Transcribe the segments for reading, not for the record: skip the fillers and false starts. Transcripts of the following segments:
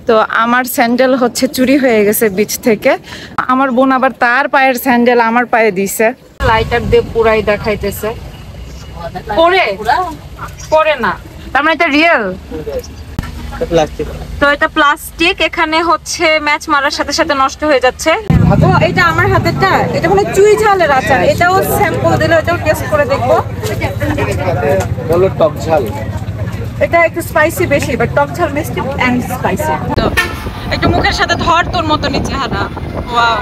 তো আমার স্যান্ডেল হচ্ছে চুরি হয়ে গেছে বিচ থেকে। আমার বোন আবার তার পায়ের স্যান্ডেল আমার পায়ে দিছে, লাইটার দিয়ে পুরাই দেখাইতেছে। পরে না, তার মানে এটা রিয়েল। তো এটা প্লাস্টিক, এখানে হচ্ছে ম্যাচ মারার সাথে সাথে নষ্ট হয়ে যাচ্ছে। ও এটা আমার হাতেরটা, এটা মানে চুই ঝালের আচার। এটাও স্যাম্পল দিলে এটাও টেস্ট করে দেখবো। বলো টক ঝাল, এটা একটু স্পাইসি বেশি, বাট টক ঝাল মিষ্টি এন্ড স্পাইসি। তো একটু মুখের সাথে ধর তোর মতনই চেহারা। ওয়াও,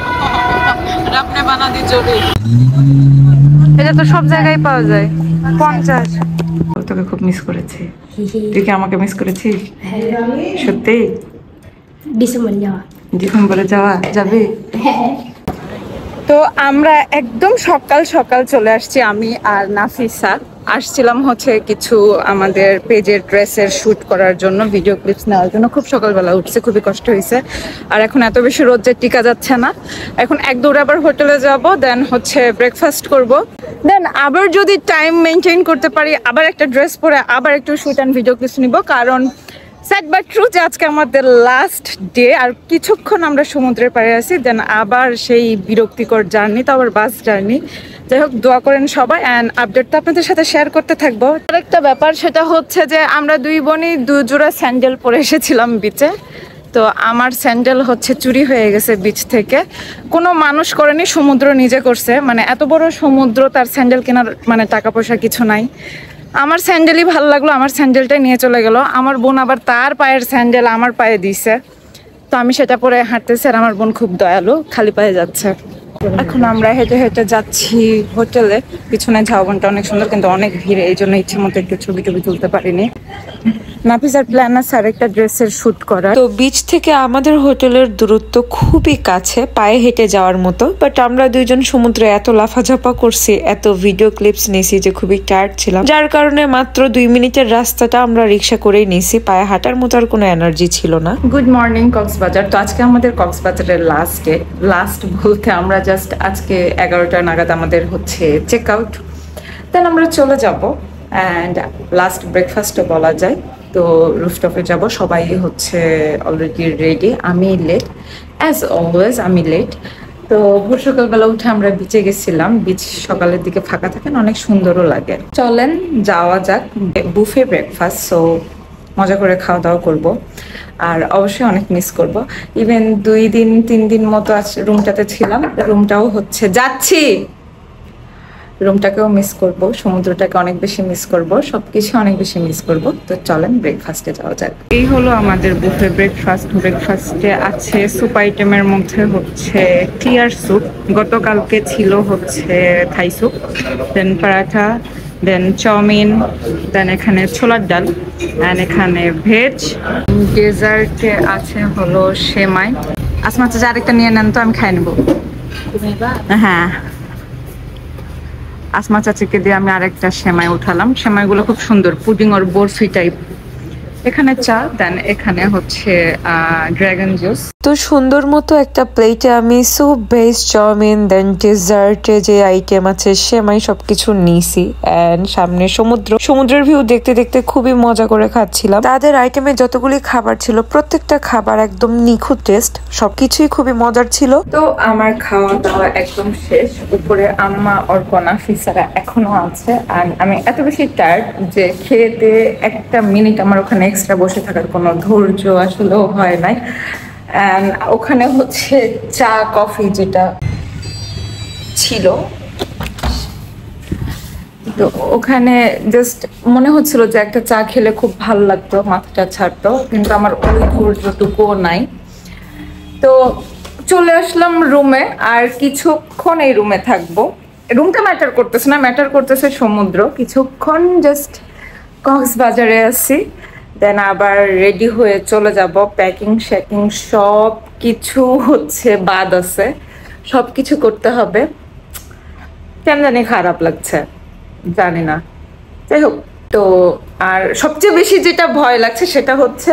আপনি বানা দি জরুরি। এটা তো সব জায়গায় পাওয়া যায়। 50। তোকে খুব মিস করেছি। তুই কি আমাকে মিস করেছিস? সত্যি? ডিসেম্বরে যাবে? তো আমরা একদম সকাল সকাল চলে আসছি, আমি আর নাফিসা। আসছিলাম হচ্ছে কিছু আমাদের পেজের ড্রেসের শুট করার জন্য, ভিডিও ক্লিপস নেওয়ার জন্য। খুব সকালবেলা উঠছে, খুবই কষ্ট হয়েছে। আর এখন এত বেশি রোদ যে টিকা যাচ্ছে না। এখন এক দৌড়ে আবার হোটেলে যাব, দেন হচ্ছে ব্রেকফাস্ট করব, দেন আবার যদি টাইম মেনটেন করতে পারি আবার একটা ড্রেস পরে আবার একটু শুট অ্যান্ড ভিডিও ক্লিপস নিব। কারণ স্যাড বাট ট্রু যে আজকে আমাদের লাস্ট ডে, আর কিছুক্ষণ আমরা সমুদ্রের পাড়ে আছি, দেন আবার সেই বিরক্তিকর জার্নি, তো আবার বাস জার্নি। যাই হোক, দোয়া করেন সবাই, অ্যান্ড আপডেট তো আপনাদের সাথে শেয়ার করতে থাকবো। আরেকটা ব্যাপার সেটা হচ্ছে যে আমরা দুই বোনই দু জোড়া স্যান্ডেল পরে এসেছিলাম বিচে। তো আমার স্যান্ডেল হচ্ছে চুরি হয়ে গেছে বিচ থেকে। কোনো মানুষ করেনি, সমুদ্র নিজে করছে। মানে এত বড় সমুদ্র, তার স্যান্ডেল কেনার মানে টাকা পয়সা কিছু নাই। আমার স্যান্ডেলই ভালো লাগলো, আমার স্যান্ডেলটাই নিয়ে চলে গেল। আমার বোন আবার তার পায়ের স্যান্ডেল আমার পায়ে দিছে, তো আমি সেটা পরে হাঁটতেছি। আর আমার বোন খুব দয়ালু, খালি পায়ে যাচ্ছে। এখন আমরা হেঁটে হেঁটে যাচ্ছি হোটেলে। পিছনে ঝাউবনটা অনেক সুন্দর, কিন্তু অনেক ভিড়, এই জন্য ইচ্ছে মতো একটু ছবি টবি তুলতে পারিনি। নাফিসার প্ল্যান আছে আর একটা ড্রেসের শুট করা। তো বিচ থেকে আমাদের হোটেলের দূরত্ব খুবই কাছে, পায়ে হেঁটে যাওয়ার মতো। বাট আমরা দুইজন সমুদ্রে এত লাফাঝাপা করছি, এত ভিডিও ক্লিপস নিয়েছি যে খুবই টায়ার্ড ছিলাম, যার কারণে মাত্র 2 মিনিটের রাস্তাটা আমরা রিক্সা করেই নিয়েছি। পায়ে হাঁটার মতো আর কোনো এনার্জি ছিল না। Good morning Cox's Bazar. তো আজকে আমাদের কক্সবাজারের লাস্ট ডে। লাস্ট বলতে আমরা জাস্ট আজকে 11টা নাগাদ আমাদের হচ্ছে চেক আউট, দেন আমরা চলে যাব। অ্যান্ড লাস্ট ব্রেকফাস্টও বলা যায়। তো রুফটপে যাব, সবাই হচ্ছে অলরেডি রেডি। আমি লেট, অ্যাজ অলওয়েজ আমি লেট। তো ভোর সকালবেলা উঠে আমরা বিচে গেছিলাম। বিচ সকালের দিকে ফাঁকা থাকে, অনেক সুন্দরও লাগে। চলেন যাওয়া যাক। বুফে ব্রেকফাস্ট, সো মজা করে খাওয়া দাওয়া করবো। আর অবশ্যই অনেক মিস করব। ইভেন 2-3 দিন মতো রুমটাতে ছিলাম, রুমটাও হচ্ছে যাচ্ছি, রুমটাকেও মিস করব, সমুদ্রটাকে অনেক বেশি মিস করব, সবকিছু অনেক বেশি মিস করব। তো চলেন ব্রেকফাস্টে যাওয়া যাক। এই হলো আমাদের বুফে ব্রেকফাস্ট। ব্রেকফাস্টে আছে স্যুপ আইটেমের মধ্যে হচ্ছে ক্লিয়ার স্যুপ, গতকালকে ছিল হচ্ছে থাই স্যুপ, দেন পরাঠা, দেন চাউমিন, দেন এখানে ছোলার ডাল, অ্যান্ড এখানে ভেজ। ডেজার্টে আছে হলো সেমাই। আসমা চাচা আরেকটা নিয়ে নেন তো, আমি খাই নেবো। হ্যাঁ, আসমা চাচিকে দিয়ে আমি আরেকটা সেমাই উঠালাম। সেমাইগুলো খুব সুন্দর, পুডিং আর বরফি টাইপ। এখানে চা, দেন এখানে হচ্ছে ড্রাগন জুস। তো সুন্দর মতো একটা প্লেটে আমি স্যুপ, ভেজ, চাউমিন, দেন ডেজার্টে যে আইটেম আছে সেমাই সবকিছু নিয়েছি। এন্ড সামনে সমুদ্রের ভিউ দেখতে দেখতে খুবই মজা করে খাচ্ছিলাম। তাদের আইটেমে যতগুলি খাবার ছিল প্রত্যেকটা খাবার একদম নিখুঁত টেস্ট, সবকিছুই খুবই মজার ছিল। তো আমার খাওয়া দাওয়া একদম শেষ। উপরে আম্মা অর্পণা ফিসারা এখনো আছে, আর আমি এত বেশি টায়ার্ড যে খেতে একটা মিনিট আমার ওখানে এক্সট্রা বসে থাকার কোনো ধৈর্য আসলেও হয় নাই। অ্যান্ড ওখানে হচ্ছে চা কফি যেটা ছিল, তো ওখানে জাস্ট মনে হচ্ছিল যে একটা চা খেলে খুব ভালো লাগতো, মাথাটা ছাড়তো, কিন্তু আমার ওই ধৈর্যটুকুও নাই। তো চলে আসলাম রুমে, আর কিছুক্ষণ এই রুমে থাকবো। রুমটা ম্যাটার করতেছে না, ম্যাটার করতেছে সমুদ্র। কিছুক্ষণ জাস্ট কক্সবাজারে আসি, দেন আবার রেডি হয়ে চলে যাব। প্যাকিং শ্যাকিং সব কিছু হচ্ছে বাদ আছে, সব কিছু করতে হবে। কেন জানি খারাপ লাগছে, জানি না। যাই হোক, তো আর সবচেয়ে বেশি যেটা ভয় লাগছে সেটা হচ্ছে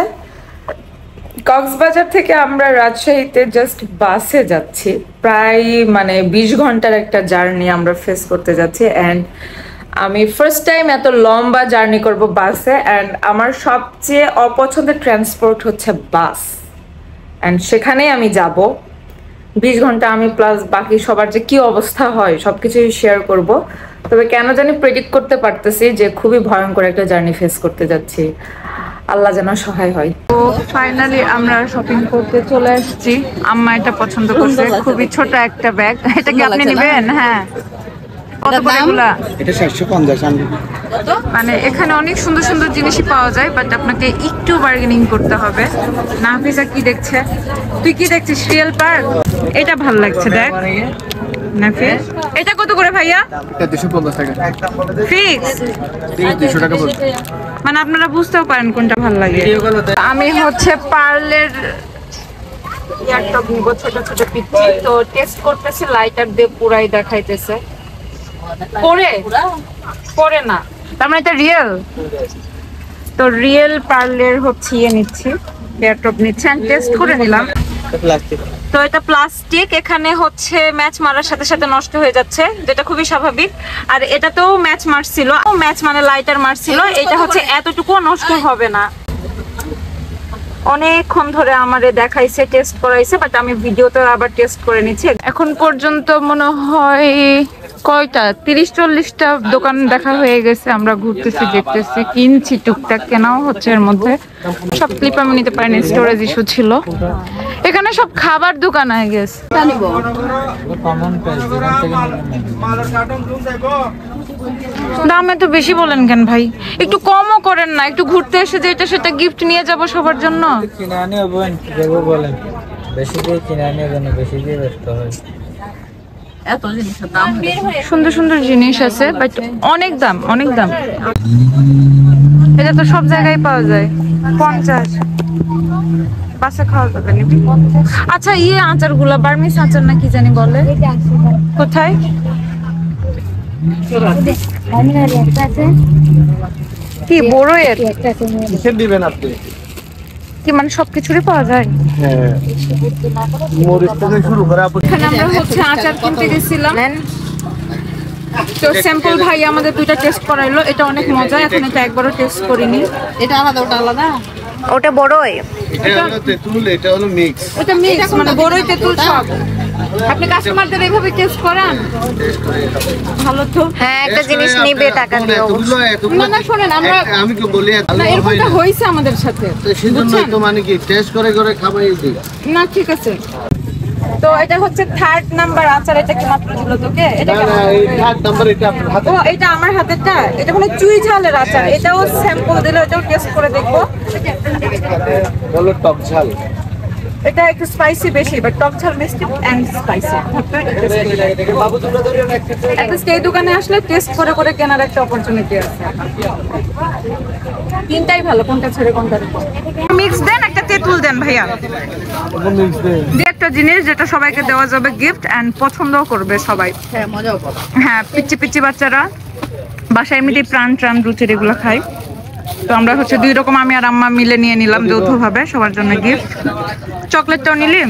কক্সবাজার থেকে আমরা রাজশাহীতে জাস্ট বাসে যাচ্ছি। প্রায় মানে 20 ঘন্টার একটা জার্নি আমরা ফেস করতে যাচ্ছি। অ্যান্ড আমি ফার্স্ট টাইম এত লম্বা জার্নি করব বাসে। অ্যান্ড আমার সবচেয়ে অপছন্দের ট্রান্সপোর্ট হচ্ছে বাস। অ্যান্ড সেখানেই আমি যাব 20 ঘন্টা আমি প্লাস বাকি সবার যে কি অবস্থা হয় সবকিছুই শেয়ার করব। তবে কেন জানি প্রেডিক্ট করতে পারতেছি যে খুবই ভয়ঙ্কর একটা জার্নি ফেস করতে যাচ্ছি। আল্লাহ যেন সহায় হয়। তো ফাইনালি আমরা শপিং করতে চলে আসছি। আম্মা এটা পছন্দ করছে, খুবই ছোট একটা ব্যাগ। এটা কি আপনি নেবেন? হ্যাঁ। কত করে এগুলা? এটা 750 মানে এখানে অনেক সুন্দর সুন্দর জিনিসই পাওয়া যায়, বাট আপনাকে একটু বার্গেনিং করতে হবে। নাফিসা কি দেখছে? তুই কি দেখছিস? Real park? এটা ভালো লাগছে, দেখ নাফিস। এটা কত করে ভাইয়া? এটা 250 টাকা ফিক্স? 200 টাকা বল। মানে আপনারা বুঝতেও পারেন কোনটা ভালো লাগে। আমি হচ্ছে পার্লের একটা নিব, ছোট ছোট পিচ্ছি। তো টেস্ট করতেছি, লাইটার দিয়ে পুরাই দেখাইতেছে। পরে না, তার মানে এটা রিয়েল। তো রিয়েল পার্লের হচ্ছে নিচ্ছি, হেয়ার টপ নিচ্ছি, আমি টেস্ট করে নিলাম। তো এটা প্লাস্টিক, এখানে হচ্ছে ম্যাচ মারার সাথে সাথে নষ্ট হয়ে যাচ্ছে, যেটা খুবই স্বাভাবিক। আর এটাতেও ম্যাচ মারছিল, ম্যাচ মানে লাইটার মারছিল। এটা হচ্ছে এতটুকু নষ্ট হবে না। অনেকক্ষণ ধরে আমারে দেখাইছে, টেস্ট করাইছে, বাট আমি ভিডিওতে আবার টেস্ট করে নিচ্ছি। এখন পর্যন্ত মনে হয় কয়টা 30-40টা দোকান দেখা হয়ে গেছে। আমরা ঘুরতেছি, দেখতেছি, কিনছি, টুকটাক কেনাও হচ্ছে। এর মধ্যে সব ক্লিপ আমি নিতে পারিনি, স্টোরেজ ইস্যু ছিল। এখানে সব খাবার দোকান হয়ে গেছে। দাম এত বেশি বলেন কেন ভাই? একটু কমও করেন না? একটু ঘুরতে এসে যে এটা সেটা গিফট নিয়ে যাব সবার জন্য। কিনে আনি দেবো বলেন, বেশি দিয়ে কিনে আনি বেশি দিয়ে ব্যস্ত হয়। এত জিনিসের দাম সুন্দর সুন্দর জিনিস আছে, বাট অনেক দাম, অনেক দাম। এটা তো সব জায়গায় পাওয়া যায়। 50 বাসে খাওয়া যাবে নিবি? আচ্ছা, আচার গুলা বার্মিস আচার না কি জানি বলে, কোথায়? কি বড় এর কিসের দিবেন আপনি? কি মানে সবকিছুরই পাওয়া যায়? হ্যাঁ, মরিচ থেকে শুরু করে আপনি। এখানে আমরা হচ্ছে আচার কিনতে গেছিলাম। তো স্যাম্পল ভাই আমাদের দুইটা টেস্ট করাইলো। এটা অনেক মজা, এখন এটা একবারও টেস্ট করিনি। এটা আলাদা, ওটা আলাদা। ওটা বড়ই, এটা হলো তেঁতুল, এটা হলো মিক্স। এটা মিক্স, মানে বড়ই তেঁতুল সব। আপনি কাস্টমারদের এইভাবে টেস্ট করান? ভালো তো। হ্যাঁ, একটা জিনিস নিবে, টাকা দিও। না না, শুনেন, আমরা আমি কি বলি না, এরকমটা হইছে আমাদের সাথে, সেজন্যই তো মানে কি টেস্ট করে করে খাবাই দিই না। ঠিক আছে। তো এটা হচ্ছে 3rd নাম্বার আচার। এটা কি মাত্র দিল তোকে? এটা না না, এই 3 নাম্বার এটা আপনার হাতে। ও, এটা আমার হাতেরটা। এটা মানে চুই ঝালের আচার। এটাও স্যাম্পল দিলে, এটাও টেস্ট করে দেখবো। হলো টক ঝাল। এটা একটু স্পাইসি বেশি, বাট টক ঝাল মিষ্টি এন্ড স্পাইসি। বাবু তোমরা ধরে রাখতে। অ্যাটলিস্ট এই দোকানে আসলে টেস্ট করে করে কেনার একটা অপরচুনিটি আছে। তিনটাই ভালো, কোনটা ছেড়ে কোনটা দেব? মিক্স দেন, একটা তেঁতুল দেন ভাইয়া। মিক্স দে। যে একটা জিনিস যেটা সবাইকে দেওয়া যাবে গিফট, এন্ড পছন্দও করবে সবাই। হ্যাঁ, মজাও পাবো। হ্যাঁ, পিচ্চি পিচ্চি বাচ্চারা বাসায় এমনিতেই প্রাণ রুচির এগুলো খায়। তো আমরা হচ্ছে 2 রকম, আমি আর আম্মা মিলে নিয়ে নিলাম যৌথভাবে সবার জন্য গিফট। চকলেটটাও নিলি,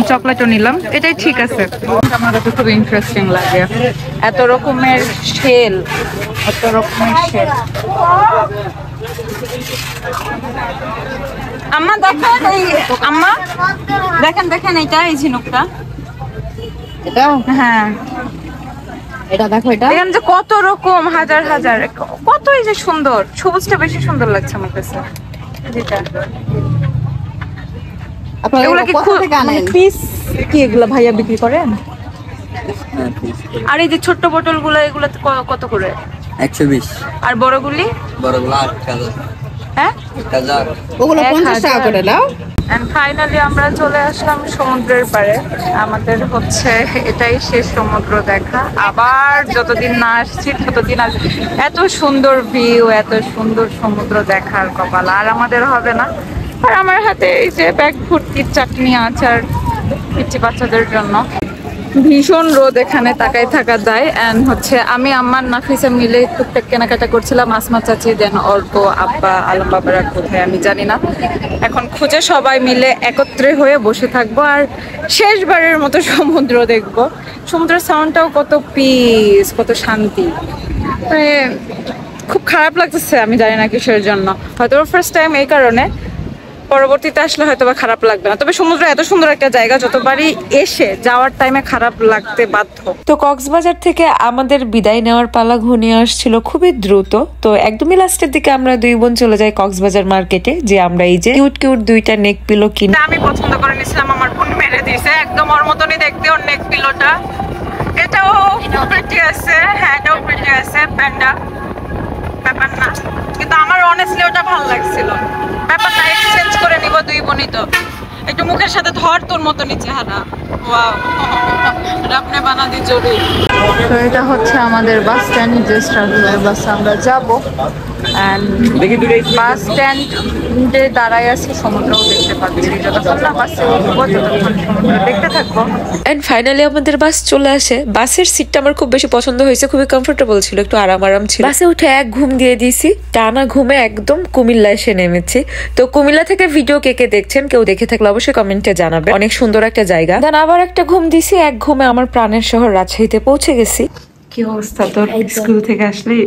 চকলেটও নিলাম। এটাই ঠিক আছে। আমার কাছে খুব ইন্টারেস্টিং লাগে, এত রকমের শেল, এত রকমের শেল। আম্মা দেখেন, এই আম্মা দেখেন, দেখেন এইটা, এই ঝিনুকটা। এটা হ্যাঁ, এটা দেখো, এটা এখানে যে কত রকম, হাজার হাজার, কতই যে সুন্দর। সবুজটা বেশি সুন্দর লাগছে আমার কাছে। যেটা আপনারা এগুলা কি কোথা থেকে আনেন? পিস কি এগুলা ভাইয়া বিক্রি করেন? আর এই যে ছোট্ট বোতল গুলো, এগুলো কত করে? 120। আর বড়গুলি? বড়গুলো 8000। হ্যাঁ, 1000। ওগুলো 50 টাকা করে দাও। এন্ড ফাইনালি আমরা চলে আসলাম সমুদ্রের পাড়ে। আমাদের হচ্ছে এটাই শেষ সমুদ্র দেখা। আবার যতদিন না আসছি ততদিন এত সুন্দর ভিউ, এত সুন্দর সমুদ্র দেখার কপাল আর আমাদের হবে না। আর আমার হাতে এই যে ব্যাগ ভর্তি চাটনি, আচার, পিচ্চি বাচ্চাদের জন্য। ভীষণ রোদ, এখানে তাকাই থাকা যায়। এন্ড হচ্ছে আমি আম্মার নাফিসা মিলে টুকটাক কেনাকাটা করছিলাম। আসমা চাচি, দেন অল্প আব্বা, আলম বাবারা কোথায় আমি জানি না। এখন খুঁজে সবাই মিলে একত্রে হয়ে বসে থাকবো আর শেষবারের মতো সমুদ্র দেখবো। সমুদ্রের সাউন্ডটাও কত পিস, কত শান্তি। মানে খুব খারাপ লাগতেছে, আমি জানি না কিসের জন্য। হয়তো ফার্স্ট টাইম এই কারণে। পরবর্তীতে আসলে হয়তো বা খারাপ লাগবে না। তবে সমুদ্র এত সুন্দর একটা জায়গা, যতবারই এসে যাওয়ার টাইমে খারাপ লাগতে বাধ্য। তো কক্সবাজার থেকে আমাদের বিদায় নেওয়ার পালা ঘনিয়ে আসছিল খুবই দ্রুত। তো একদমই লাস্টের দিকে আমরা দুই বোন চলে যাই কক্সবাজার মার্কেটে, যে আমরা এই যে কিউট কিউট দুইটা নেক পিলো কিনে আমি পছন্দ করে নিয়েছিলাম, আমার বোন মেরে দিয়েছে একদম ওর মতনই দেখতে ওর নেক পিলোটা। এটাও প্রিটি আছে, হ্যাঁ এটাও প্রিটি আছে, প্যান্ডা ব্যাপার না, কিন্তু আমার অনেস্টলি ওটা ভালো লাগছিল। ব্যাপার না, এক্সচেঞ্জ করে নিব দুই বোনই তো। একটু মুখের সাথে ধর তোর মতনই চেহারা। ওয়াও, আপনি বানা দি জরুরি। তো এটা হচ্ছে আমাদের বাস স্ট্যান্ড, যে স্ট্যান্ডের বাসে আমরা যাব। বাস স্ট্যান্ডে দাঁড়ায় আছি, সমুদ্রও দেখতে পাচ্ছি। যতক্ষণ না বাসে উঠবো ততক্ষণ সমুদ্র দেখতে থাকবো। এন্ড ফাইনালি আমাদের বাস চলে আসে। বাসের সিটটা আমার খুব বেশি পছন্দ হয়েছে, খুবই কমফোর্টেবল ছিল, একটু আরাম ছিল। বাসে উঠে এক ঘুম দিয়ে দিয়েছি, টানা ঘুমে একদম কুমিল্লা এসে নেমেছি। তো কুমিল্লা থেকে ভিডিও কে কে দেখছেন, কেউ দেখে থাকলে অবশ্যই কমেন্টে জানাবে। অনেক সুন্দর একটা জায়গা। দেন আবার একটা ঘুম দিছি, এক ঘুমে আমার প্রাণের শহর রাজশাহীতে পৌঁছে গেছি। কি অবস্থা তোর? স্কুল থেকে আসলি?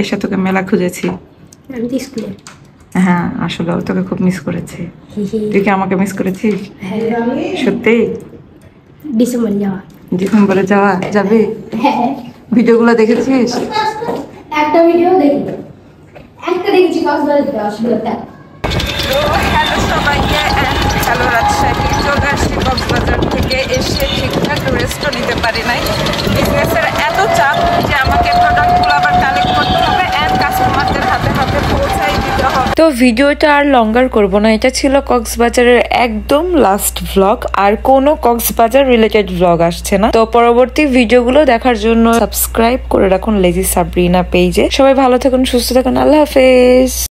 এসে তোকে মেলা খুঁজেছি। হ্যাঁ, আসলে তোকে খুব মিস করেছি। তুই কি আমাকে মিস করেছিস? সত্যি? ডিসেম্বরে যাবি? ভিডিওগুলো দেখেছিস? একটা ভিডিও দেখেছি কক্সবাজারে অসুবিধা। হ্যালো সবাইকে, হ্যালো রাজশাহী। চলে আসছি কক্সবাজার থেকে, এসে ঠিকঠাক রেস্টও নিতে পারি নাই। বিজনেসের এত চাপ যে আমাকে প্রোডাক্টগুলো আবার কালেক্ট করতে হবে এন্ড কাস্টমারদের হাতে হাতে পৌঁছাই দিতে হবে। তো ভিডিওটা আর লঙ্গার করব না, এটা ছিল কক্সবাজারের একদম লাস্ট ভ্লগ। আর কোনো কক্সবাজার রিলেটেড ভ্লগ আসছে না। তো পরবর্তী ভিডিওগুলো দেখার জন্য সাবস্ক্রাইব করে রাখুন লেজি সাবরিনা পেজে। সবাই ভালো থাকুন, সুস্থ থাকুন, আল্লাহ হাফেজ।